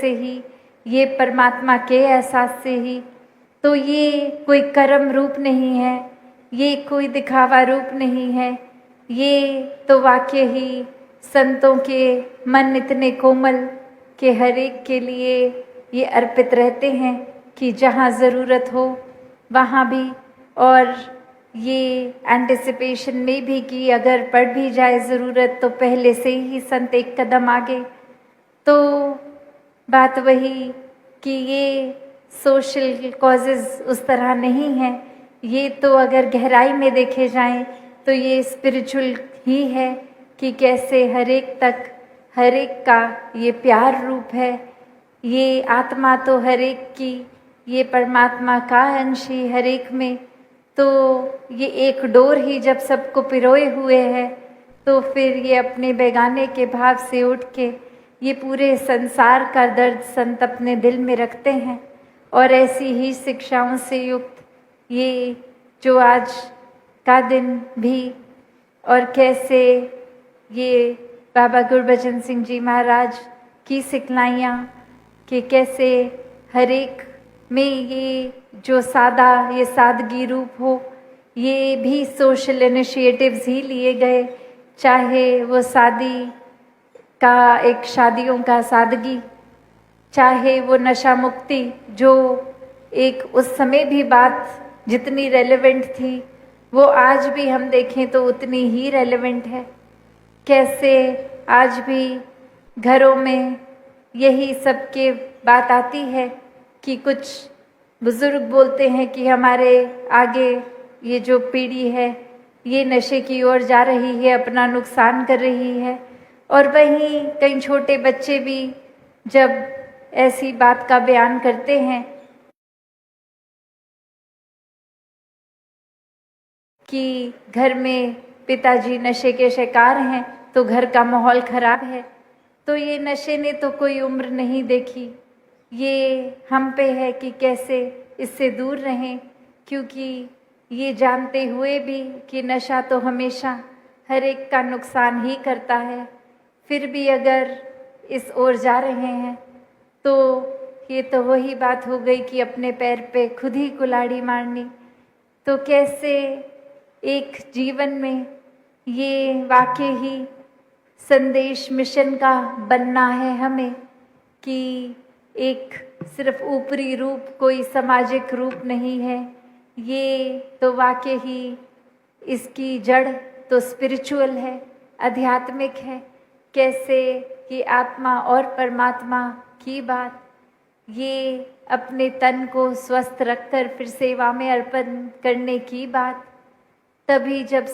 से ही, ये परमात्मा के एहसास से ही। तो ये कोई कर्म रूप नहीं है, ये कोई दिखावा रूप नहीं है, ये तो वाकई ही संतों के मन इतने कोमल कि हर एक के लिए ये अर्पित रहते हैं कि जहाँ ज़रूरत हो वहाँ भी। और ये एंटिसिपेशन में भी कि अगर पड़ भी जाए ज़रूरत तो पहले से ही संत एक कदम आगे। तो बात वही कि ये सोशल कॉजेज़ उस तरह नहीं है, ये तो अगर गहराई में देखे जाएं तो ये स्पिरिचुअल ही है कि कैसे हर एक तक हर एक का ये प्यार रूप है। ये आत्मा तो हर एक की, ये परमात्मा का अंश ही हर एक में। तो ये एक डोर ही जब सबको पिरोए हुए है तो फिर ये अपने बेगाने के भाव से उठ के ये पूरे संसार का दर्द संत अपने दिल में रखते हैं। और ऐसी ही शिक्षाओं से युक्त ये जो आज का दिन भी, और कैसे ये बाबा गुरबचन सिंह जी महाराज की सिखलाइयाँ कि कैसे हर एक में ये जो सादा, ये सादगी रूप हो, ये भी सोशल इनिशिएटिव्स ही लिए गए। चाहे वो शादी का एक शादियों का सादगी, चाहे वो नशा मुक्ति जो एक उस समय भी बात जितनी रेलेवेंट थी वो आज भी हम देखें तो उतनी ही रेलेवेंट है। कैसे आज भी घरों में यही सबके बात आती है कि कुछ बुजुर्ग बोलते हैं कि हमारे आगे ये जो पीढ़ी है ये नशे की ओर जा रही है, अपना नुकसान कर रही है। और वहीं कई छोटे बच्चे भी जब ऐसी बात का बयान करते हैं कि घर में पिताजी नशे के शिकार हैं तो घर का माहौल खराब है, तो ये नशे ने तो कोई उम्र नहीं देखी। ये हम पे है कि कैसे इससे दूर रहें, क्योंकि ये जानते हुए भी कि नशा तो हमेशा हर एक का नुकसान ही करता है, फिर भी अगर इस ओर जा रहे हैं तो ये तो वही बात हो गई कि अपने पैर पे खुद ही कुल्हाड़ी मारनी। तो कैसे एक जीवन में ये वाकई ही संदेश मिशन का बनना है हमें कि एक सिर्फ ऊपरी रूप कोई सामाजिक रूप नहीं है, ये तो वाकई ही इसकी जड़ तो स्पिरिचुअल है, आध्यात्मिक है। कैसे कि आत्मा और परमात्मा की बात, ये अपने तन को स्वस्थ रखकर फिर सेवा में अर्पण करने की बात। तभी जब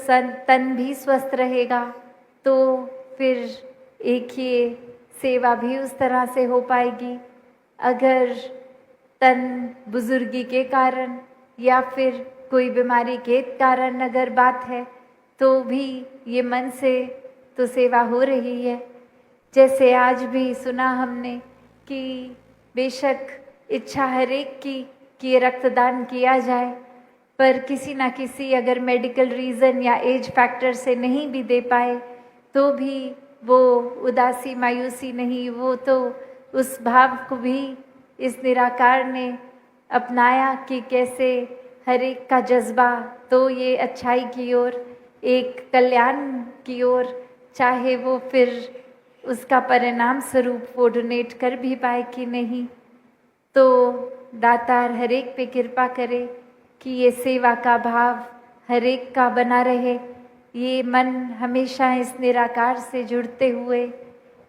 तन भी स्वस्थ रहेगा तो फिर एक ये सेवा भी उस तरह से हो पाएगी। अगर तन बुजुर्गी के कारण या फिर कोई बीमारी के कारण अगर बात है तो भी ये मन से तो सेवा हो रही है। जैसे आज भी सुना हमने कि बेशक इच्छा हर एक की कि ये रक्तदान किया जाए, पर किसी ना किसी अगर मेडिकल रीज़न या एज फैक्टर से नहीं भी दे पाए तो भी वो उदासी मायूसी नहीं, वो तो उस भाव को भी इस निराकार ने अपनाया कि कैसे हर एक का जज्बा तो ये अच्छाई की ओर, एक कल्याण की ओर, चाहे वो फिर उसका परिणाम स्वरूप वो डोनेट कर भी पाए कि नहीं। तो दातार हर एक पे कृपा करे कि ये सेवा का भाव हर एक का बना रहे, ये मन हमेशा इस निराकार से जुड़ते हुए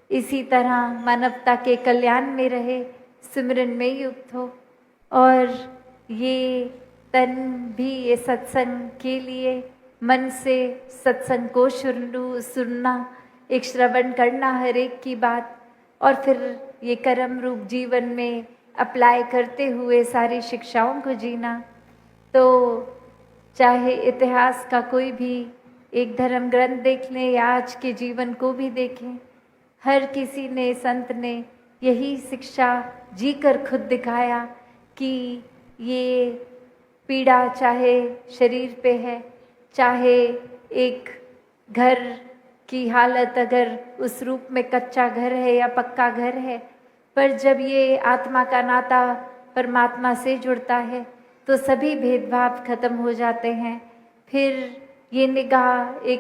इसी तरह मानवता के कल्याण में रहे, सिमरन में युक्त हो। और ये तन भी ये सत्संग के लिए मन से सत्संग को सुनना, एक श्रवण करना हर एक की बात, और फिर ये कर्म रूप जीवन में अप्लाई करते हुए सारी शिक्षाओं को जीना। तो चाहे इतिहास का कोई भी एक धर्म ग्रंथ देख लें या आज के जीवन को भी देखें, हर किसी ने, संत ने यही शिक्षा जीकर खुद दिखाया कि ये पीड़ा चाहे शरीर पे है, चाहे एक घर की हालत अगर उस रूप में कच्चा घर है या पक्का घर है, पर जब ये आत्मा का नाता परमात्मा से जुड़ता है तो सभी भेदभाव खत्म हो जाते हैं। फिर ये निगाह एक